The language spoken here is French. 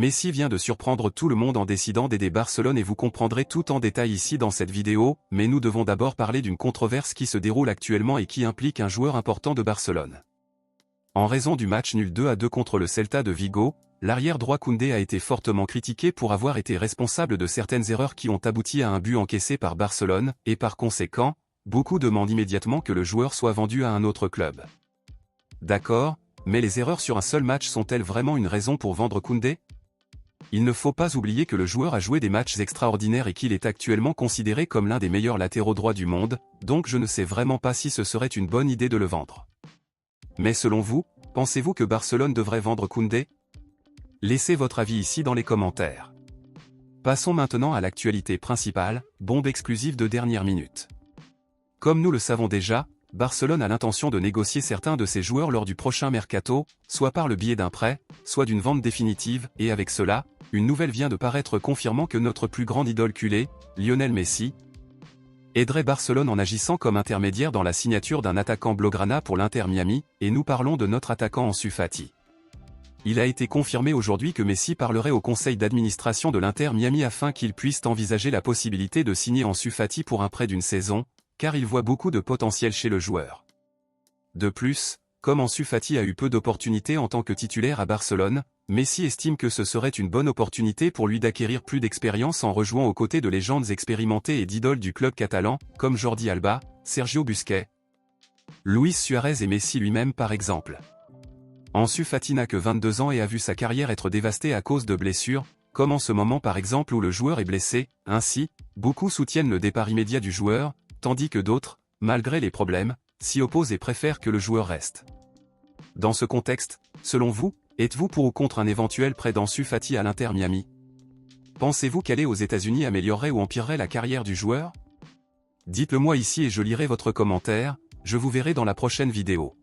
Messi vient de surprendre tout le monde en décidant d'aider Barcelone et vous comprendrez tout en détail ici dans cette vidéo, mais nous devons d'abord parler d'une controverse qui se déroule actuellement et qui implique un joueur important de Barcelone. En raison du match nul 2-2 contre le Celta de Vigo, l'arrière droit Koundé a été fortement critiqué pour avoir été responsable de certaines erreurs qui ont abouti à un but encaissé par Barcelone, et par conséquent, beaucoup demandent immédiatement que le joueur soit vendu à un autre club. D'accord, mais les erreurs sur un seul match sont-elles vraiment une raison pour vendre Koundé ? Il ne faut pas oublier que le joueur a joué des matchs extraordinaires et qu'il est actuellement considéré comme l'un des meilleurs latéraux droits du monde, donc je ne sais vraiment pas si ce serait une bonne idée de le vendre. Mais selon vous, pensez-vous que Barcelone devrait vendre Koundé ? Laissez votre avis ici dans les commentaires. Passons maintenant à l'actualité principale, bombe exclusive de dernière minute. Comme nous le savons déjà, Barcelone a l'intention de négocier certains de ses joueurs lors du prochain mercato, soit par le biais d'un prêt, soit d'une vente définitive, et avec cela, une nouvelle vient de paraître confirmant que notre plus grande idole culée, Lionel Messi, aiderait Barcelone en agissant comme intermédiaire dans la signature d'un attaquant blaugrana pour l'Inter Miami, et nous parlons de notre attaquant Ansu Fati. Il a été confirmé aujourd'hui que Messi parlerait au conseil d'administration de l'Inter Miami afin qu'ils puissent envisager la possibilité de signer Ansu Fati pour un prêt d'une saison, car il voit beaucoup de potentiel chez le joueur. De plus, comme Ansu Fati a eu peu d'opportunités en tant que titulaire à Barcelone, Messi estime que ce serait une bonne opportunité pour lui d'acquérir plus d'expérience en rejouant aux côtés de légendes expérimentées et d'idoles du club catalan, comme Jordi Alba, Sergio Busquets, Luis Suarez et Messi lui-même par exemple. Ansu Fati n'a que 22 ans et a vu sa carrière être dévastée à cause de blessures, comme en ce moment par exemple où le joueur est blessé, ainsi, beaucoup soutiennent le départ immédiat du joueur, tandis que d'autres, malgré les problèmes, s'y opposent et préfèrent que le joueur reste. Dans ce contexte, selon vous, êtes-vous pour ou contre un éventuel prêt d'Ansu Fati à l'Inter Miami? Pensez-vous qu'aller aux États-Unis améliorerait ou empirerait la carrière du joueur? Dites-le moi ici et je lirai votre commentaire, je vous verrai dans la prochaine vidéo.